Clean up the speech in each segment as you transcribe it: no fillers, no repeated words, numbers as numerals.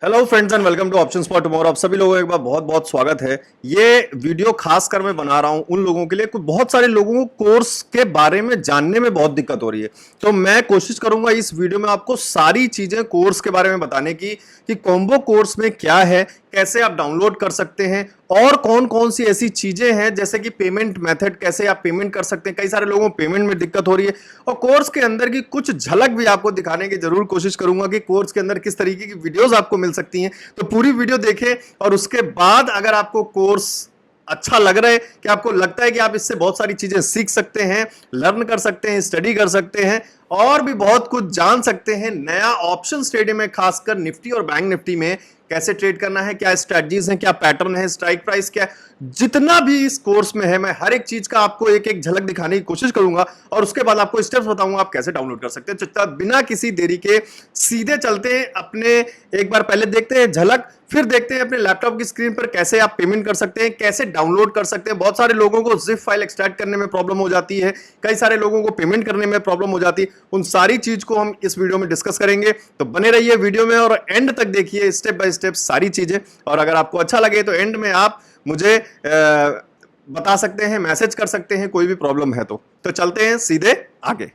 Hello friends and welcome two options for tomorrow. आप सभी लोगों का एक बार बहुत बहुत स्वागत है। ये वीडियो खासकर मैं बना रहा हूं उन लोगों के लिए, कुछ बहुत सारे लोगों को कोर्स के बारे में जानने में बहुत दिक्कत हो रही है। तो मैं कोशिश करूंगा इस वीडियो में आपको सारी चीजें कोर्स के बारे में बताने की कि कॉम्बो कोर्स में क्या है, कैसे आप डाउनलोड कर सकते हैं और कौन कौन सी ऐसी चीजें हैं जैसे कि पेमेंट मेथड, कैसे आप पेमेंट कर सकते हैं। कई सारे लोगों को पेमेंट में दिक्कत हो रही है और कोर्स के अंदर की कुछ झलक भी आपको दिखाने की जरूर कोशिश करूंगा कि कोर्स के अंदर किस तरीके की वीडियोस आपको मिल सकती हैं। तो पूरी वीडियो देखें और उसके बाद अगर आपको कोर्स अच्छा लग रहा है कि आपको लगता है कि आप इससे बहुत सारी चीजें सीख सकते हैं, लर्न कर सकते हैं, स्टडी कर सकते हैं और भी बहुत कुछ जान सकते हैं। नया ऑप्शन ट्रेडिंग में, खासकर निफ्टी और बैंक निफ्टी में कैसे ट्रेड करना है, क्या स्ट्रेटजीज हैं, क्या पैटर्न है, स्ट्राइक प्राइस क्या है, जितना भी इस कोर्स में है मैं हर एक चीज का आपको एक एक झलक दिखाने की कोशिश करूंगा और उसके बाद आपको स्टेप्स बताऊंगा आप कैसे डाउनलोड कर सकते हैं। बिना किसी देरी के सीधे चलते हैं अपने, एक बार पहले देखते हैं झलक, फिर देखते हैं अपने लैपटॉप की स्क्रीन पर कैसे आप पेमेंट कर सकते हैं, कैसे डाउनलोड कर सकते हैं। बहुत सारे लोगों को जिप फाइल एक्सट्रैक्ट करने में प्रॉब्लम हो जाती है, कई सारे लोगों को पेमेंट करने में प्रॉब्लम हो जाती है। उन सारी चीज को हम इस वीडियो में डिस्कस करेंगे, तो बने रहिए वीडियो में और एंड तक देखिए स्टेप बाय स्टेप सारी चीजें। और अगर आपको अच्छा लगे तो एंड में आप मुझे बता सकते हैं, मैसेज कर सकते हैं, कोई भी प्रॉब्लम है तो चलते हैं सीधे आगे।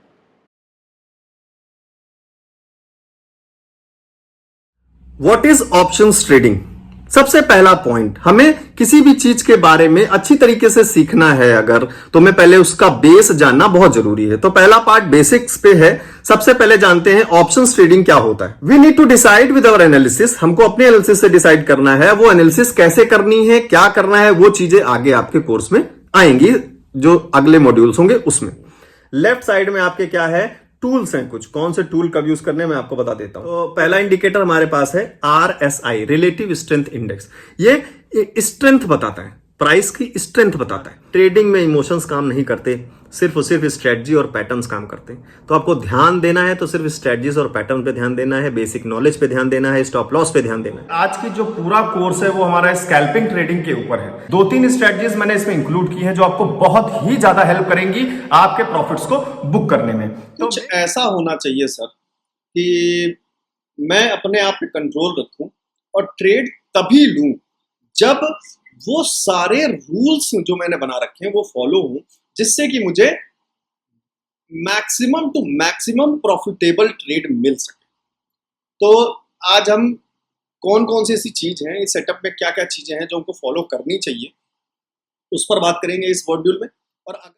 What is options trading? सबसे पहला पॉइंट, हमें किसी भी चीज के बारे में अच्छी तरीके से सीखना है अगर, तो हमें पहले उसका बेस जानना बहुत जरूरी है। तो पहला पार्ट बेसिक्स पे है। सबसे पहले जानते हैं ऑप्शंस ट्रेडिंग क्या होता है। We need to decide with our analysis. हमको अपने एनालिसिस से डिसाइड करना है। वो एनालिसिस कैसे करनी है, क्या करना है, वो चीजें आगे आपके कोर्स में आएंगी, जो अगले मॉड्यूल्स होंगे उसमें। लेफ्ट साइड में आपके क्या है, टूल्स हैं कुछ। कौन से टूल कब यूज करने मैं आपको बता देता हूं। तो पहला इंडिकेटर हमारे पास है RSI, रिलेटिव स्ट्रेंथ इंडेक्स। ये स्ट्रेंथ बताता है, प्राइस की स्ट्रेंथ बताता है। ट्रेडिंग में इमोशंस काम नहीं करते, सिर्फ और सिर्फ स्ट्रेटजी और पैटर्न्स काम करते हैं। तो आपको ध्यान देना है तो सिर्फ स्ट्रेटजीज और पैटर्न पे ध्यान देना है, बेसिक नॉलेज पे ध्यान देना है, स्टॉप लॉस पे ध्यान देना है। आज की जो पूरा कोर्स है वो हमारा स्कैल्पिंग ट्रेडिंग के ऊपर है। 2-3 स्ट्रेटजीज मैंने इसमें इंक्लूड की है जो आपको बहुत ही ज्यादा हेल्प करेंगी आपके प्रॉफिट्स को बुक करने में। तो कुछ ऐसा होना चाहिए सर कि मैं अपने आप पे कंट्रोल रखूं और ट्रेड तभी लूं जब वो सारे रूल्स जो मैंने बना रखे हैं वो फॉलो हों, जिससे कि मुझे maximum to maximum profitable trade मिल सके। तो आज हम कौन कौन सी ऐसी चीज हैं, इस सेटअप में क्या क्या चीजें हैं जो हमको फॉलो करनी चाहिए, उस पर बात करेंगे इस मॉड्यूल में। और अब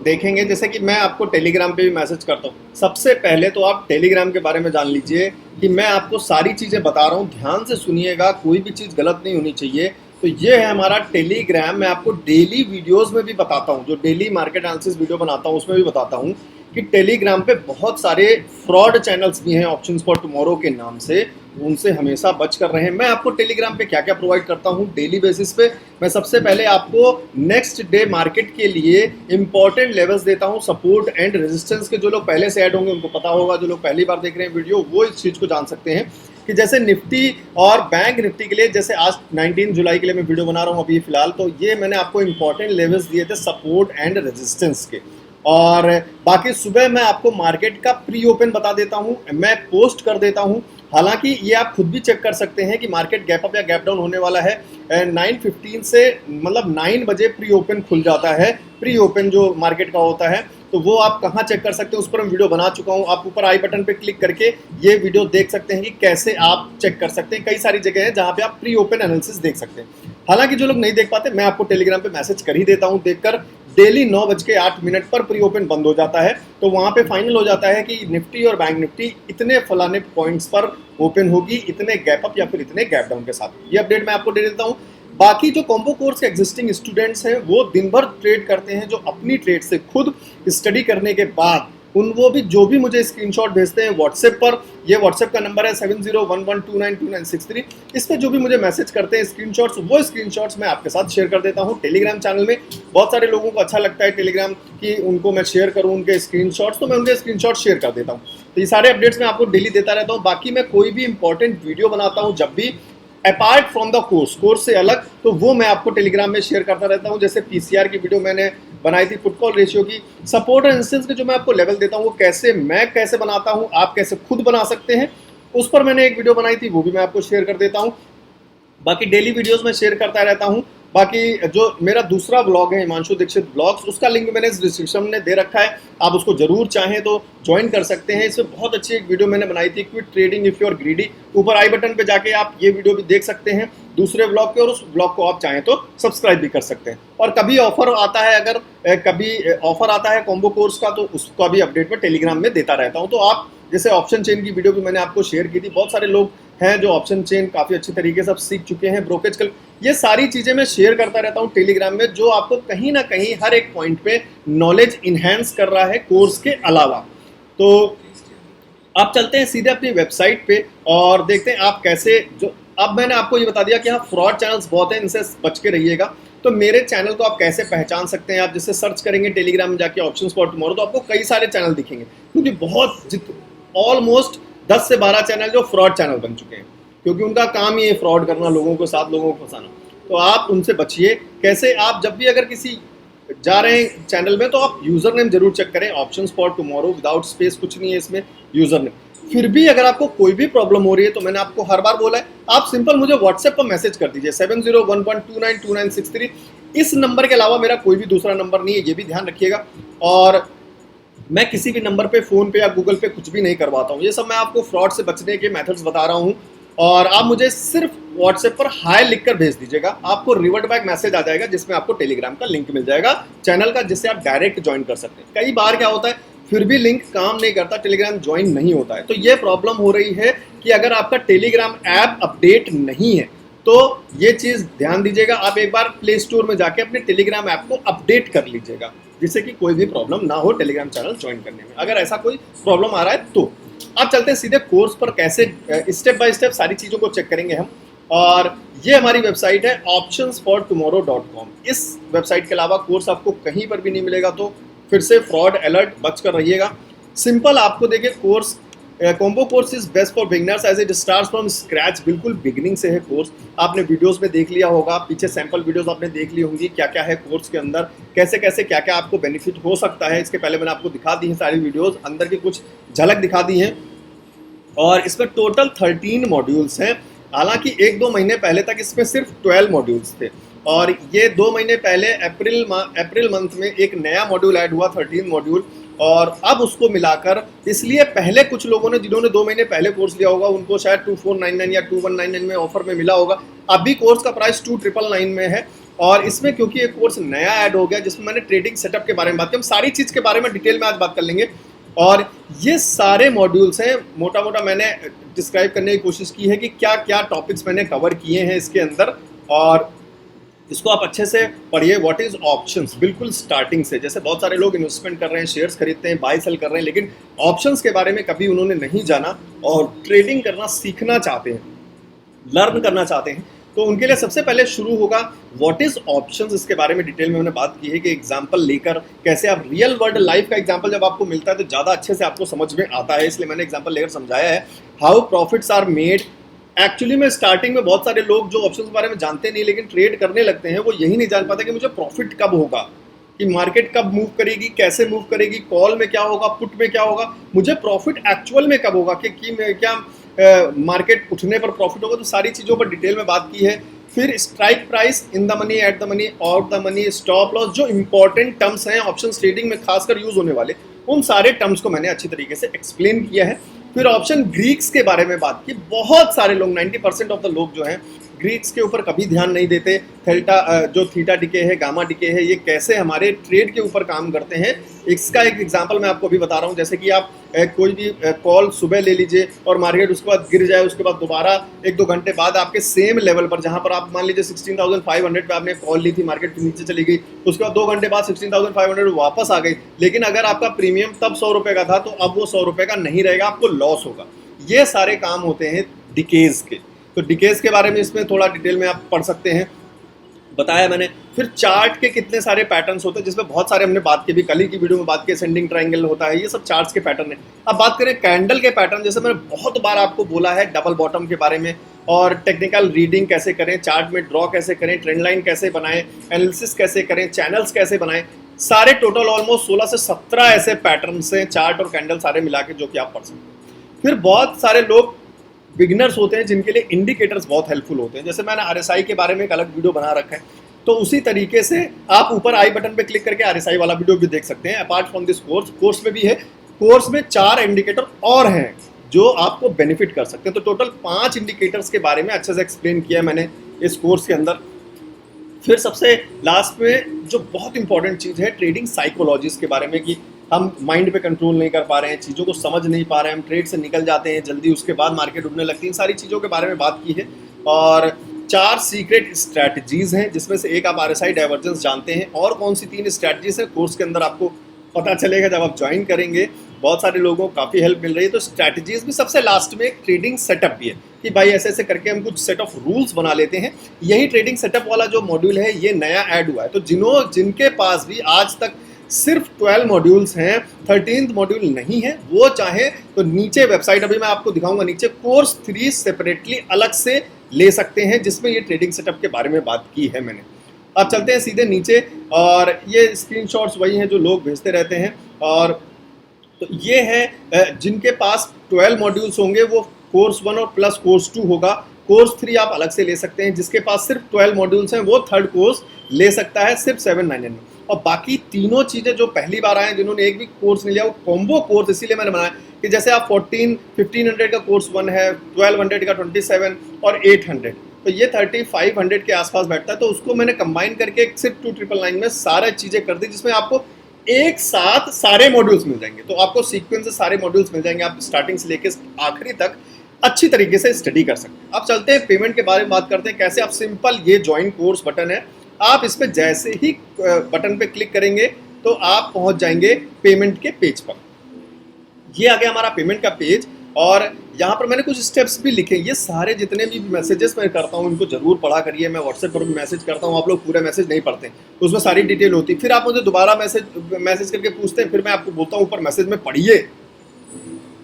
देखेंगे, जैसे कि मैं आपको टेलीग्राम पे भी मैसेज करता हूँ। सबसे पहले तो आप टेलीग्राम के बारे में जान लीजिए कि मैं आपको सारी चीज़ें बता रहा हूँ, ध्यान से सुनिएगा, कोई भी चीज़ गलत नहीं होनी चाहिए। तो ये है हमारा टेलीग्राम। मैं आपको डेली वीडियोस में भी बताता हूँ, जो डेली मार्केट एनालिसिस वीडियो बनाता हूँ उसमें भी बताता हूँ कि टेलीग्राम पे बहुत सारे फ्रॉड चैनल्स भी हैं ऑप्शंस फॉर टुमारो के नाम से, उनसे हमेशा बच कर रहे हैं। मैं आपको टेलीग्राम पे क्या क्या प्रोवाइड करता हूँ डेली बेसिस पे। मैं सबसे पहले आपको नेक्स्ट डे मार्केट के लिए इंपॉर्टेंट लेवल्स देता हूँ, सपोर्ट एंड रेजिस्टेंस के। जो लोग पहले से ऐड होंगे उनको पता होगा, जो लोग पहली बार देख रहे हैं वीडियो वो इस चीज़ को जान सकते हैं कि जैसे निफ्टी और बैंक निफ्टी के लिए, जैसे आज 19 जुलाई के लिए मैं वीडियो बना रहा हूँ अभी फिलहाल, तो ये मैंने आपको इंपॉर्टेंट लेवल्स दिए थे सपोर्ट एंड रेजिस्टेंस के। और बाकी सुबह मैं आपको मार्केट का प्री ओपन बता देता हूँ, मैं पोस्ट कर देता हूँ। हालांकि ये आप खुद भी चेक कर सकते हैं कि मार्केट गैप अप या गैप डाउन होने वाला है। 9:15 से मतलब 9 बजे प्री ओपन खुल जाता है। प्री ओपन जो मार्केट का होता है तो वो आप कहाँ चेक कर सकते हैं, उस पर मैं वीडियो बना चुका हूँ। आप ऊपर आई बटन पे क्लिक करके ये वीडियो देख सकते हैं कि कैसे आप चेक कर सकते हैं। कई सारी जगह है जहाँ पे आप प्री ओपन एनालिसिस देख सकते हैं। हालांकि जो लोग नहीं देख पाते, मैं आपको टेलीग्राम पे मैसेज कर ही देता हूँ, देखकर डेली 9:08 पर प्री ओपन बंद हो जाता है। तो वहाँ पे फाइनल हो जाता है कि निफ्टी और बैंक निफ्टी इतने फलाने पॉइंट्स पर ओपन होगी, इतने गैप अप या फिर इतने गैप डाउन के साथ। ये अपडेट मैं आपको दे देता हूँ। बाकी जो कॉम्बो कोर्स के एग्जिस्टिंग स्टूडेंट्स हैं वो दिन भर ट्रेड करते हैं, जो अपनी ट्रेड से खुद स्टडी करने के बाद वो भी जो भी मुझे स्क्रीनशॉट भेजते हैं व्हाट्सएप पर। ये व्हाट्सएप का नंबर है 7011292963। इस पर जो भी मुझे मैसेज करते हैं स्क्रीनशॉट्स, वो स्क्रीनशॉट्स मैं आपके साथ शेयर कर देता हूँ टेलीग्राम चैनल में। बहुत सारे लोगों को अच्छा लगता है टेलीग्राम कि उनको मैं शेयर करूँ उनके स्क्रीनशॉट्स, तो मैं उनके स्क्रीनशॉट शेयर कर देता हूँ। तो ये सारे अपडेट्स मैं आपको डेली देता रहता हूँ। बाकी मैं कोई भी इंपॉर्टेंट वीडियो बनाता हूँ जब भी अपार्ट फ्रॉम द कोर्स से अलग, तो वो मैं आपको टेलीग्राम में शेयर करता रहता हूँ। जैसे पीसीआर की वीडियो मैंने बनाई थी पुट कॉल रेशियो की। सपोर्ट और रेजिस्टेंस के जो मैं आपको लेवल देता हूँ वो कैसे बनाता हूँ, आप कैसे खुद बना सकते हैं, उस पर मैंने एक वीडियो बनाई थी, वो भी मैं आपको शेयर कर देता हूँ। बाकी डेली वीडियोस में शेयर करता रहता हूँ। बाकी जो मेरा दूसरा ब्लॉग है हिमांशु दीक्षित ब्लॉग्स, उसका लिंक मैंने इस डिस्क्रिप्शन में दे रखा है, आप उसको जरूर चाहें तो ज्वाइन कर सकते हैं। इसमें बहुत अच्छी एक वीडियो मैंने बनाई थी, quit trading if you are greedy. ऊपर आई बटन पे जाके आप ये वीडियो भी देख सकते हैं दूसरे ब्लॉग के, और उस ब्लॉग को आप चाहें तो सब्सक्राइब भी कर सकते हैं। और कभी ऑफर आता है, अगर कभी ऑफर आता है कॉम्बो कोर्स का, तो उसका भी अपडेट मैं टेलीग्राम में देता रहता हूँ। तो आप जैसे ऑप्शन चेन की वीडियो भी मैंने आपको शेयर की थी, बहुत सारे लोग हैं जो ऑप्शन चेन काफ़ी अच्छी तरीके से अब सीख चुके हैं, ब्रोकरेज कल, ये सारी चीज़ें मैं शेयर करता रहता हूँ टेलीग्राम में, जो आपको कहीं ना कहीं हर एक पॉइंट पे नॉलेज इन्हेंस कर रहा है कोर्स के अलावा। तो आप चलते हैं सीधे अपनी वेबसाइट पे और देखते हैं आप कैसे, जो अब मैंने आपको ये बता दिया कि हाँ फ्रॉड चैनल्स बहुत हैं, इनसे बच के रहिएगा। तो मेरे चैनल को आप कैसे पहचान सकते हैं, आप जैसे सर्च करेंगे टेलीग्राम में जाके ऑप्शंस फॉर टुमारो, तो आपको कई सारे चैनल दिखेंगे, क्योंकि बहुत ऑलमोस्ट 10 से 12 चैनल जो फ्रॉड चैनल बन चुके हैं, क्योंकि उनका काम ही है फ्रॉड करना, लोगों को, 7 लोगों को फंसाना। तो आप उनसे बचिए। कैसे, आप जब भी अगर किसी जा रहे हैं चैनल में, तो आप यूजर नेम जरूर चेक करें, options for tomorrow without space, कुछ नहीं है इसमें यूजर नेम। फिर भी अगर आपको कोई भी प्रॉब्लम हो रही है, तो मैंने आपको हर बार बोला है, आप सिंपल मुझे व्हाट्सएप पर मैसेज कर दीजिए 7011292963। इस नंबर के अलावा मेरा कोई भी दूसरा नंबर नहीं है, ये भी ध्यान रखिएगा। और मैं किसी भी नंबर पे, फोन पे या गूगल पे कुछ भी नहीं करवाता हूँ। ये सब मैं आपको फ्रॉड से बचने के मेथड्स बता रहा हूँ। और आप मुझे सिर्फ व्हाट्सएप पर हाय लिखकर भेज दीजिएगा, आपको रिवर्ट बैक मैसेज आ जाएगा जिसमें आपको टेलीग्राम का लिंक मिल जाएगा चैनल का, जिससे आप डायरेक्ट ज्वाइन कर सकते हैं। कई बार क्या होता है, फिर भी लिंक काम नहीं करता, टेलीग्राम ज्वाइन नहीं होता है। तो ये प्रॉब्लम हो रही है कि अगर आपका टेलीग्राम ऐप अपडेट नहीं है, तो ये चीज़ ध्यान दीजिएगा। आप एक बार प्ले स्टोर में जाके अपने टेलीग्राम ऐप को अपडेट कर लीजिएगा, जिससे कि कोई भी प्रॉब्लम ना हो टेलीग्राम चैनल ज्वाइन करने में, अगर ऐसा कोई प्रॉब्लम आ रहा है तो। अब चलते हैं सीधे कोर्स पर, कैसे स्टेप बाय स्टेप सारी चीज़ों को चेक करेंगे हम। और ये हमारी वेबसाइट है optionsfortomorrow.com। इस वेबसाइट के अलावा कोर्स आपको कहीं पर भी नहीं मिलेगा, तो फिर से फ्रॉड अलर्ट, बच कर रहिएगा। सिंपल आपको देखिए, course combo course is best for beginners as it starts from scratch. बिल्कुल बिगिनिंग से है कोर्स, आपने वीडियोस में देख लिया होगा, पीछे सैंपल वीडियोस आपने देख ली होंगी, क्या क्या है कोर्स के अंदर, कैसे कैसे क्या क्या आपको बेनिफिट हो सकता है। इसके पहले मैंने आपको दिखा दी है सारी वीडियोस, अंदर की कुछ झलक दिखा दी हैं। और इसमें टोटल 13 मॉड्यूल्स हैं। हालांकि 1-2 महीने पहले तक इसमें सिर्फ 12 मॉड्यूल्स थे, और ये 2 महीने पहले अप्रैल मंथ में एक नया मॉड्यूल ऐड हुआ, 13 मॉड्यूल। और अब उसको मिलाकर, इसलिए पहले कुछ लोगों ने, जिन्होंने 2 महीने पहले कोर्स लिया होगा, उनको शायद 2499 या 2199 में ऑफर में मिला होगा। अभी कोर्स का प्राइस 2999 में है। और इसमें क्योंकि एक कोर्स नया ऐड हो गया, जिसमें मैंने ट्रेडिंग सेटअप के बारे में बात की, हम सारी चीज़ के बारे में डिटेल में आज बात कर लेंगे। और ये सारे मॉड्यूल्स हैं, मोटा मोटा मैंने डिस्क्राइब करने की कोशिश की है कि क्या क्या टॉपिक्स मैंने कवर किए हैं इसके अंदर, और इसको आप अच्छे से पढ़िए। व्हाट इज ऑप्शंस, बिल्कुल स्टार्टिंग से। जैसे बहुत सारे लोग इन्वेस्टमेंट कर रहे हैं, शेयर्स खरीदते हैं, बाय सेल कर रहे हैं, लेकिन ऑप्शंस के बारे में कभी उन्होंने नहीं जाना और ट्रेडिंग करना सीखना चाहते हैं, लर्न करना चाहते हैं, तो उनके लिए सबसे पहले शुरू होगा व्हाट इज ऑप्शंस। इसके बारे में डिटेल में मैंने बात की है कि एग्जांपल लेकर कैसे आप रियल वर्ल्ड लाइफ का एग्जांपल जब आपको मिलता है तो ज़्यादा अच्छे से आपको समझ में आता है, इसलिए मैंने एग्जांपल लेकर समझाया है। How profits are made. Actually में स्टार्टिंग में बहुत सारे लोग जो ऑप्शंस के बारे में जानते नहीं, लेकिन ट्रेड करने लगते हैं, वो यही नहीं जान पाते कि मुझे प्रॉफिट कब होगा, कि मार्केट कब मूव करेगी, कैसे मूव करेगी, कॉल में क्या होगा, पुट में क्या होगा, मुझे प्रॉफिट एक्चुअल में कब होगा, कि क्या मार्केट उठने पर प्रॉफिट होगा। तो सारी चीज़ों पर डिटेल में बात की है। फिर strike price, in the money, at the money, out the money, stop loss, जो इंपॉर्टेंट टर्म्स हैं ऑप्शन ट्रेडिंग में खासकर यूज होने वाले, उन सारे टर्म्स को मैंने अच्छी तरीके से एक्सप्लेन किया है। फिर ऑप्शन ग्रीक्स के बारे में बात की। बहुत सारे लोग, 90% ऑफ द लोग जो हैं ग्रीक्स के ऊपर कभी ध्यान नहीं देते। जो थीटा डिके है, गामा डिके है, ये कैसे हमारे ट्रेड के ऊपर काम करते हैं, इसका एक एग्जांपल मैं आपको अभी बता रहा हूँ। जैसे कि आप कोई भी कॉल सुबह ले लीजिए और मार्केट उसके बाद गिर जाए, उसके बाद दोबारा 1-2 घंटे बाद आपके सेम लेवल पर, जहाँ पर आप मान लीजिए 16,500 पे आपने कॉल ली थी, मार्केट नीचे चली गई, उसके बाद 2 घंटे बाद 16,500 वापस आ गई, लेकिन अगर आपका प्रीमियम तब 100 रुपये का था, तो अब वो 100 रुपये का नहीं रहेगा, आपको लॉस होगा। ये सारे काम होते हैं डिकेज के। तो डिकेज के बारे में इसमें थोड़ा डिटेल में आप पढ़ सकते हैं, बताया मैंने। फिर चार्ट के कितने सारे पैटर्न्स होते हैं, जिसमें बहुत सारे हमने बात की, भी कल ही की वीडियो में बात की, असेंडिंग ट्रायंगल होता है, ये सब चार्ट्स के पैटर्न है। अब बात करें कैंडल के पैटर्न, जैसे मैंने बहुत बार आपको बोला है डबल बॉटम के बारे में, और टेक्निकल रीडिंग कैसे करें, चार्ट में ड्रॉ कैसे करें, ट्रेंड लाइन कैसे बनाएं, एनालिसिस कैसे करें, चैनल्स कैसे बनाएं, सारे टोटल ऑलमोस्ट 16 से 17 ऐसे पैटर्न्स हैं, चार्ट और कैंडल सारे मिला के, जो कि आप पढ़ सकते हैं। फिर बहुत सारे लोग बिगिनर्स होते हैं जिनके लिए इंडिकेटर्स बहुत हेल्पफुल होते हैं। जैसे मैंने आरएसआई के बारे में एक अलग वीडियो बना रखा है, तो उसी तरीके से आप ऊपर आई बटन पे क्लिक करके आरएसआई वाला वीडियो भी देख सकते हैं। अपार्ट फ्रॉम दिस कोर्स में भी है। कोर्स में 4 इंडिकेटर और हैं जो आपको बेनिफिट कर सकते हैं। तो टोटल 5 इंडिकेटर्स के बारे में अच्छे से एक्सप्लेन किया है मैंने इस कोर्स के अंदर। फिर सबसे लास्ट में जो बहुत इंपॉर्टेंट चीज़ है, ट्रेडिंग साइकोलॉजीज के बारे में, कि हम माइंड पे कंट्रोल नहीं कर पा रहे हैं, चीज़ों को समझ नहीं पा रहे हैं, हम ट्रेड से निकल जाते हैं जल्दी, उसके बाद मार्केट उड़ने लगती है। इन सारी चीज़ों के बारे में बात की है। और 4 सीक्रेट स्ट्रैटेजीज हैं, जिसमें से एक आप आरएसआई डाइवर्जेंस जानते हैं। और कौन सी 3 स्ट्रैटेजीज हैं कोर्स के अंदर आपको पता चलेगा जब आप ज्वाइन करेंगे। बहुत सारे लोगों को काफ़ी हेल्प मिल रही है। तो स्ट्रैटेजीज भी सबसे लास्ट में एक ट्रेडिंग सेटअप भी है, कि भाई ऐसे ऐसे करके हम कुछ सेट ऑफ रूल्स बना लेते हैं। यही ट्रेडिंग सेटअप वाला जो मॉड्यूल है ये नया ऐड हुआ है। तो जिनके पास भी आज तक सिर्फ 12 मॉड्यूल्स हैं, 13th मॉड्यूल नहीं है, वो चाहे तो नीचे वेबसाइट अभी मैं आपको दिखाऊंगा, नीचे कोर्स 3 सेपरेटली अलग से ले सकते हैं, जिसमें ये ट्रेडिंग सेटअप के बारे में बात की है मैंने। अब चलते हैं सीधे नीचे, और ये स्क्रीनशॉट्स वही हैं जो लोग भेजते रहते हैं। और तो ये है जिनके पास 12 मॉड्यूल्स होंगे वो कोर्स 1 और प्लस कोर्स 2 होगा। कोर्स 3 आप अलग से ले सकते हैं। जिसके पास सिर्फ 12 मॉड्यूल्स हैं वो 3rd कोर्स ले सकता है सिर्फ 799 में। और बाकी तीनों चीज़ें जो पहली बार आए हैं, जिन्होंने एक भी कोर्स नहीं लिया, वो कॉम्बो कोर्स इसीलिए मैंने बनाया कि जैसे आप 1500 का कोर्स 1 है, 1200 का 27 और 800, तो ये 3500 के आसपास बैठता है। तो उसको मैंने कंबाइन करके सिर्फ 2999 में सारी चीज़ें कर दी, जिसमें आपको एक साथ सारे मॉड्यूल्स मिल जाएंगे। तो आपको सीक्वेंस से सारे मॉड्यूल्स मिल जाएंगे, आप स्टार्टिंग से लेकर आखिरी तक अच्छी तरीके से स्टडी कर सकते हैं। अब चलते हैं पेमेंट के बारे में बात करते हैं। कैसे आप सिंपल, ये ज्वाइन कोर्स बटन है, आप इस पर जैसे ही बटन पे क्लिक करेंगे तो आप पहुंच जाएंगे पेमेंट के पेज पर। ये आ गया हमारा पेमेंट का पेज, और यहाँ पर मैंने कुछ स्टेप्स भी लिखे। ये सारे जितने भी मैसेजेस मैं करता हूँ इनको जरूर पढ़ा करिए। मैं व्हाट्सएप पर भी मैसेज करता हूँ, आप लोग पूरे मैसेज नहीं पढ़ते, उसमें सारी डिटेल होती है। फिर आप मुझे दोबारा मैसेज करके पूछते हैं, फिर मैं आपको बोलता हूँ ऊपर मैसेज में पढ़िए।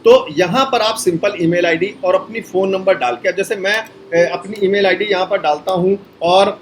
तो यहाँ पर आप सिंपल ईमेल आईडी और अपनी फ़ोन नंबर डाल के, जैसे मैं अपनी ईमेल आईडी यहाँ पर डालता हूँ, और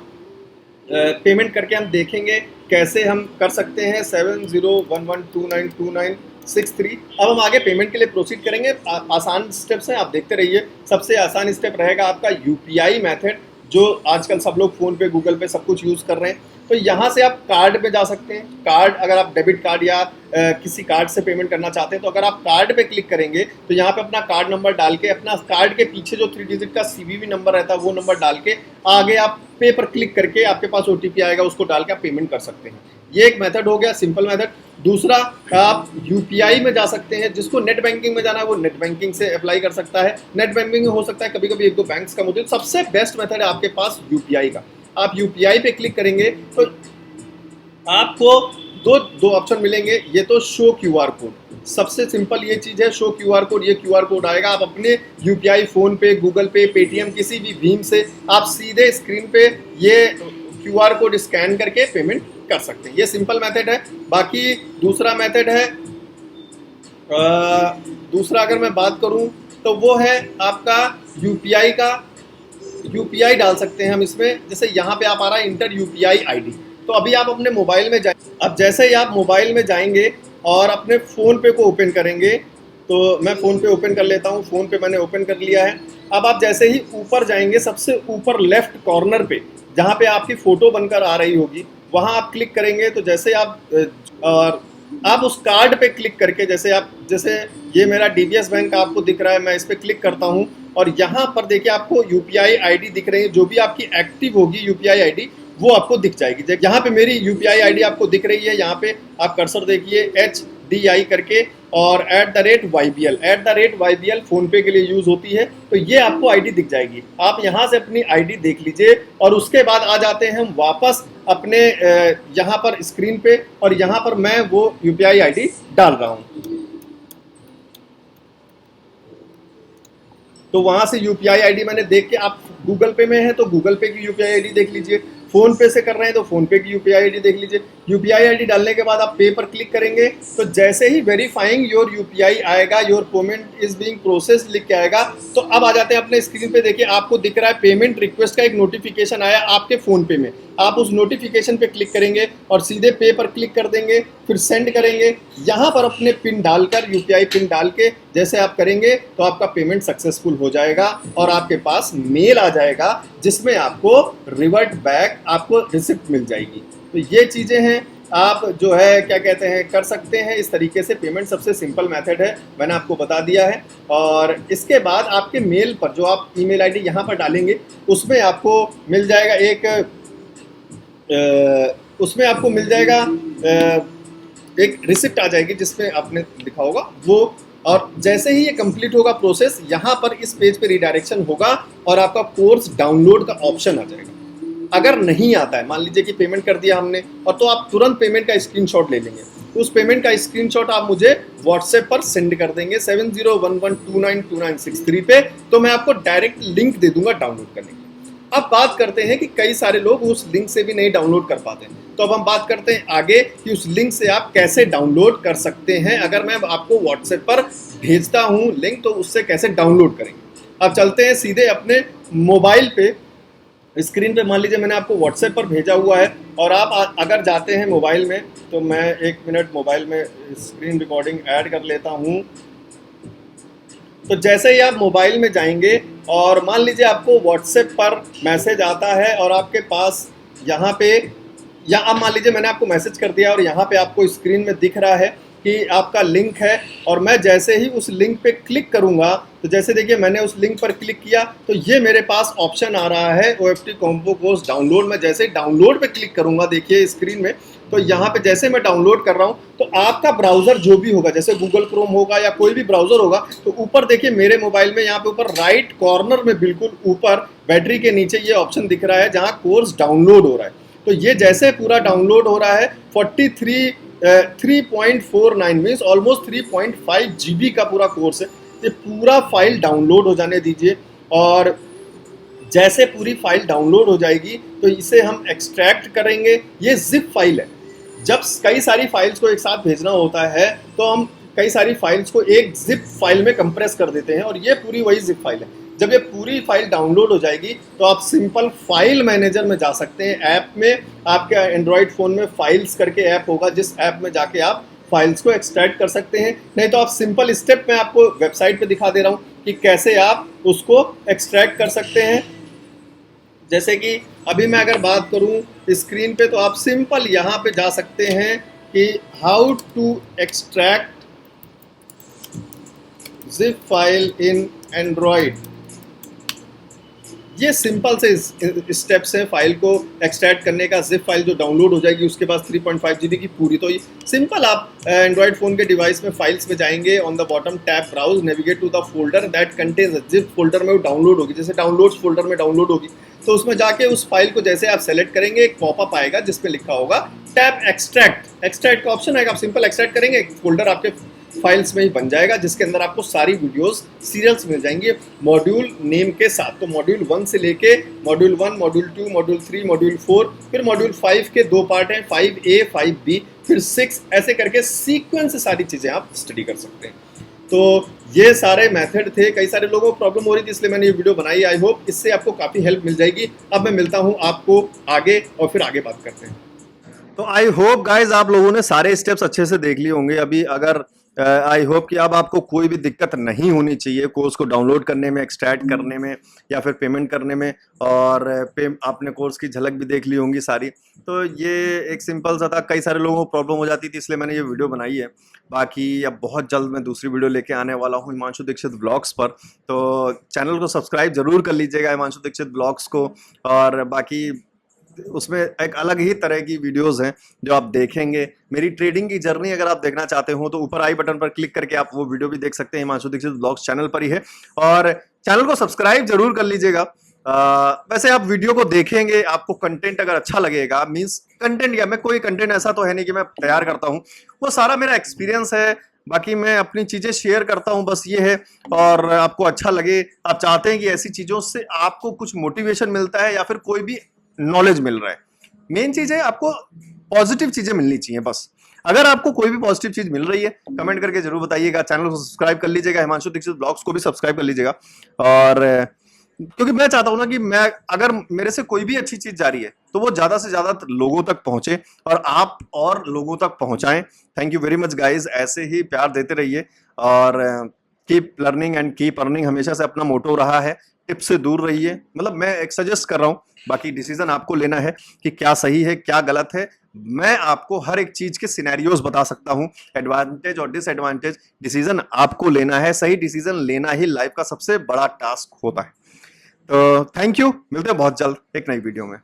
पेमेंट करके हम देखेंगे कैसे हम कर सकते हैं। 7011292963। अब हम आगे पेमेंट के लिए प्रोसीड करेंगे। आसान स्टेप्स हैं, आप देखते रहिए। सबसे आसान स्टेप रहेगा आपका यूपीआई मेथड, जो आजकल सब लोग फ़ोन पे, गूगल पे सब कुछ यूज़ कर रहे हैं। तो यहाँ से आप कार्ड पे जा सकते हैं। कार्ड, अगर आप डेबिट कार्ड या किसी कार्ड से पेमेंट करना चाहते हैं, तो अगर आप कार्ड पे क्लिक करेंगे तो यहाँ पे अपना कार्ड नंबर डाल के, अपना कार्ड के पीछे जो 3 डिजिट का सीवीवी नंबर रहता है वो नंबर डाल के, आगे आप पे पर क्लिक करके आपके पास ओटीपी आएगा, उसको डाल के आप पेमेंट कर सकते हैं। ये एक मेथड हो गया, सिंपल मेथड। दूसरा, आप यूपीआई में जा सकते हैं। जिसको नेट बैंकिंग में जाना है वो नेट बैंकिंग से अप्लाई कर सकता है। नेट बैंकिंग हो सकता है कभी कभी 1-2 बैंक्स का मौजूद। सबसे बेस्ट मेथड है आपके पास यूपीआई का। आप यूपीआई पे क्लिक करेंगे तो आपको दो ऑप्शन मिलेंगे। ये तो शो क्यूआर कोड, सबसे सिंपल ये चीज़ है, शो क्यूआर कोड। ये क्यूआर कोड आएगा, आप अपने यूपीआई, फ़ोन पे, गूगल पे, पेटीएम, किसी भी भीम से आप सीधे स्क्रीन पे ये क्यूआर कोड स्कैन करके पेमेंट कर सकते हैं। ये सिंपल मेथड है। बाकी दूसरा मेथड है, दूसरा अगर मैं बात करूं तो वो है आपका यूपीआई का। यूपीआई डाल सकते हैं हम इसमें। जैसे यहाँ पे आप आ रहा है इंटर यूपीआई आईडी, तो अभी आप अपने मोबाइल में जाएंगे। अब जैसे ही आप मोबाइल में जाएंगे और अपने फ़ोन पे को ओपन करेंगे, तो मैं फ़ोन पे ओपन कर लेता हूँ। फ़ोन पे मैंने ओपन कर लिया है। अब आप जैसे ही ऊपर जाएंगे, सबसे ऊपर लेफ्ट कॉर्नर पे जहाँ पे आपकी फ़ोटो बनकर आ रही होगी, वहाँ आप क्लिक करेंगे। तो जैसे आप उस कार्ड पे क्लिक करके, जैसे ये मेरा डीबीएस बैंक आपको दिख रहा है, मैं इस पर क्लिक करता हूँ और यहाँ पर देखिए आपको यूपीआई आईडी दिख रही है। जो भी आपकी एक्टिव होगी यूपीआई आईडी वो आपको दिख जाएगी। यहाँ पे मेरी यूपीआई आईडी आपको दिख रही है। यहाँ पे आप कर्सर देखिए HDI करके, और @YBL फ़ोन पे के लिए यूज़ होती है। तो ये आपको आईडी दिख जाएगी। आप यहाँ से अपनी आईडी देख लीजिए, और उसके बाद आ जाते हैं हम वापस अपने यहाँ पर स्क्रीन पे, और यहाँ पर मैं वो यूपीआई आईडी डाल रहा हूँ। तो वहाँ से यूपीआई आईडी मैंने देख के, आप गूगल पे में है तो गूगल पे की यूपीआई आईडी देख लीजिए, फोन पे से कर रहे हैं तो फोन पे की यूपीआई आईडी देख लीजिए। यूपीआई आईडी डालने के बाद आप पे पर क्लिक करेंगे तो जैसे ही वेरीफाइंग योर यूपीआई आएगा, your payment is being process लिख के आएगा, तो अब आ जाते हैं अपने स्क्रीन पे। देखिए आपको दिख रहा है पेमेंट रिक्वेस्ट का एक नोटिफिकेशन आया आपके फोन पे में। आप उस नोटिफिकेशन पे क्लिक करेंगे और सीधे पे पर क्लिक कर देंगे, फिर सेंड करेंगे। यहाँ पर अपने पिन डालकर, यूपीआई पिन डाल के जैसे आप करेंगे तो आपका पेमेंट सक्सेसफुल हो जाएगा और आपके पास मेल आ जाएगा जिसमें आपको रिवर्ट बैक, आपको रिसिप्ट मिल जाएगी। तो ये चीज़ें हैं, आप जो है क्या कहते हैं कर सकते हैं इस तरीके से। पेमेंट सबसे सिंपल मेथड है, मैंने आपको बता दिया है। और इसके बाद आपके मेल पर जो आप ईमेल आईडी यहाँ पर डालेंगे उसमें आपको मिल जाएगा एक रिसिप्ट आ जाएगी जिसमें आपने लिखा होगा वो। और जैसे ही ये कंप्लीट होगा प्रोसेस, यहाँ पर इस पेज पे रिडायरेक्शन होगा और आपका कोर्स डाउनलोड का ऑप्शन आ जाएगा। अगर नहीं आता है, मान लीजिए कि पेमेंट कर दिया हमने और तो आप तुरंत पेमेंट का स्क्रीनशॉट ले लेंगे। तो उस पेमेंट का स्क्रीनशॉट आप मुझे व्हाट्सएप पर सेंड कर देंगे 7011292963 पे, तो मैं आपको डायरेक्ट लिंक दे दूंगा डाउनलोड करने की। अब बात करते हैं कि कई सारे लोग उस लिंक से भी नहीं डाउनलोड कर पाते, तो अब हम बात करते हैं आगे कि उस लिंक से आप कैसे डाउनलोड कर सकते हैं। अगर मैं आपको व्हाट्सएप पर भेजता हूं लिंक तो उससे कैसे डाउनलोड करेंगे। अब चलते हैं सीधे अपने मोबाइल पे। स्क्रीन पे मान लीजिए मैंने आपको व्हाट्सएप पर भेजा हुआ है और आप अगर जाते हैं मोबाइल में, तो मैं 1 मिनट मोबाइल में स्क्रीन रिकॉर्डिंग ऐड कर लेता हूं। तो जैसे ही आप मोबाइल में जाएंगे और मान लीजिए आपको व्हाट्सएप पर मैसेज आता है और आपके पास यहाँ पे, या अब मान लीजिए मैंने आपको मैसेज कर दिया और यहाँ पे आपको स्क्रीन में दिख रहा है कि आपका लिंक है, और मैं जैसे ही उस लिंक पे क्लिक करूँगा तो जैसे देखिए मैंने उस लिंक पर क्लिक किया तो ये मेरे पास ऑप्शन आ रहा है OFT कॉम्बो कोर्स डाउनलोड। मैं जैसे ही डाउनलोड पे क्लिक करूँगा देखिए स्क्रीन में, तो यहाँ पे जैसे मैं डाउनलोड कर रहा हूँ तो आपका ब्राउज़र जो भी होगा, जैसे गूगल क्रोम होगा या कोई भी ब्राउज़र होगा, तो ऊपर देखिए मेरे मोबाइल में यहाँ पे ऊपर राइट कॉर्नर में बिल्कुल ऊपर बैटरी के नीचे ये ऑप्शन दिख रहा है जहाँ कोर्स डाउनलोड हो रहा है। तो ये जैसे पूरा डाउनलोड हो रहा है 3.49 मीन्स ऑलमोस्ट 3.5 GB का पूरा कोर्स है। ये पूरा फाइल डाउनलोड हो जाने दीजिए और जैसे पूरी फाइल डाउनलोड हो जाएगी तो इसे हम एक्सट्रैक्ट करेंगे। ये जिप फाइल है। जब कई सारी फाइल्स को एक साथ भेजना होता है तो हम कई सारी फाइल्स को एक जिप फाइल में कंप्रेस कर देते हैं और ये पूरी वही जिप फाइल है। जब ये पूरी फाइल डाउनलोड हो जाएगी तो आप सिंपल फाइल मैनेजर में जा सकते हैं। ऐप में आपके एंड्रॉयड फ़ोन में फाइल्स करके ऐप होगा, जिस ऐप में जाके आप फाइल्स को एक्सट्रैक्ट कर सकते हैं। नहीं तो आप सिंपल स्टेप मैं आपको वेबसाइट पे दिखा दे रहा हूँ कि कैसे आप उसको एक्सट्रैक्ट कर सकते हैं। जैसे कि अभी मैं अगर बात करूं स्क्रीन पे, तो आप सिंपल यहाँ पे जा सकते हैं कि how to extract zip file in Android. ये सिंपल से स्टेप्स हैं फाइल को एक्सट्रैक्ट करने का। जिप फाइल जो डाउनलोड हो जाएगी उसके पास 3.5 GB की पूरी। तो ये सिंपल, आप एंड्रॉयड फ़ोन के डिवाइस में फाइल्स में जाएंगे, on the bottom tap browse, navigate to the folder that contains zip folder में वो डाउनलोड होगी। जैसे डाउनलोड्स फोल्डर में डाउनलोड होगी तो उसमें जाके उस फाइल को जैसे आप सेलेक्ट करेंगे एक पॉपअप आएगा जिसपे लिखा होगा टैप एक्सट्रैक्ट। एक्सट्रैक्ट का ऑप्शन आएगा, आप सिंपल एक्सट्रैक्ट करेंगे, एक फोल्डर आपके फाइल्स में ही बन जाएगा जिसके अंदर आपको सारी वीडियोस सीरियल्स मिल जाएंगी मॉड्यूल नेम के साथ। तो मॉड्यूल 1 से लेके मॉड्यूल 1, मॉड्यूल 2, मॉड्यूल 3, मॉड्यूल 4, फिर मॉड्यूल 5 के 2 पार्ट हैं, 5A, 5B, फिर 6, ऐसे करके सीक्वेंस से सारी चीज़ें आप स्टडी कर सकते हैं। तो ये सारे मेथड थे। कई सारे लोगों को प्रॉब्लम हो रही थी इसलिए मैंने ये वीडियो बनाई। आई होप इससे आपको काफ़ी हेल्प मिल जाएगी। अब मैं मिलता हूँ आपको आगे और फिर आगे बात करते हैं। तो आई होप गाइज आप लोगों ने सारे स्टेप्स अच्छे से देख लिए होंगे। अभी अगर आई होप कि अब आपको कोई भी दिक्कत नहीं होनी चाहिए कोर्स को डाउनलोड करने में, एक्सट्रैक्ट करने में या फिर पेमेंट करने में। और आपने कोर्स की झलक भी देख ली होंगी सारी। तो ये एक सिंपल सा था, कई सारे लोगों को प्रॉब्लम हो जाती थी इसलिए मैंने ये वीडियो बनाई है। बाकी अब बहुत जल्द मैं दूसरी वीडियो लेके आने वाला हूँ हिमांशु दीक्षित ब्लॉग्स पर, तो चैनल को सब्सक्राइब जरूर कर लीजिएगा हिमांशु दीक्षित ब्लॉग्स को। और बाकी उसमें एक अलग ही तरह की वीडियोस हैं जो आप देखेंगे। मेरी ट्रेडिंग की जर्नी अगर आप देखना चाहते हो तो ऊपर आई बटन पर क्लिक करके आप वो वीडियो भी देख सकते हैं, हिमांशु दीक्षित ब्लॉग्स चैनल पर ही है। और चैनल को सब्सक्राइब जरूर कर लीजिएगा। वैसे आप वीडियो को देखेंगे, आपको कंटेंट अगर अच्छा लगेगा, मीन्स कंटेंट या मैं कोई कंटेंट ऐसा तो है नहीं कि मैं तैयार करता हूँ, वो सारा मेरा एक्सपीरियंस है। बाकी मैं अपनी चीजें शेयर करता हूं, बस ये है। और आपको अच्छा लगे, आप चाहते हैं कि ऐसी चीजों से आपको कुछ मोटिवेशन मिलता है या फिर कोई भी नॉलेज मिल रहा है, मेन चीज है आपको पॉजिटिव चीजें मिलनी चाहिए बस। अगर आपको कोई भी पॉजिटिव चीज मिल रही है कमेंट करके जरूर बताइएगा, चैनल को सब्सक्राइब कर लीजिएगा, हिमांशु दीक्षित ब्लॉग्स को भी सब्सक्राइब कर लीजिएगा। और क्योंकि मैं चाहता हूं ना कि मैं अगर मेरे से कोई भी अच्छी चीज जा रही है तो वो ज्यादा से ज्यादा लोगों तक पहुंचे और आप और लोगों तक पहुंचाएं। Thank you very much guys, ऐसे ही प्यार देते रहिए और keep learning and keep earning हमेशा से अपना मोटो रहा है। टिप से दूर रहिए, मतलब मैं एक सजेस्ट कर रहा हूं, बाकी डिसीजन आपको लेना है कि क्या सही है क्या गलत है। मैं आपको हर एक चीज के सिनेरियोज बता सकता हूं, एडवांटेज और डिसएडवांटेज, डिसीजन आपको लेना है। सही डिसीजन लेना ही लाइफ का सबसे बड़ा टास्क होता है। तो थैंक यू, मिलते हैं बहुत जल्द एक नई वीडियो में।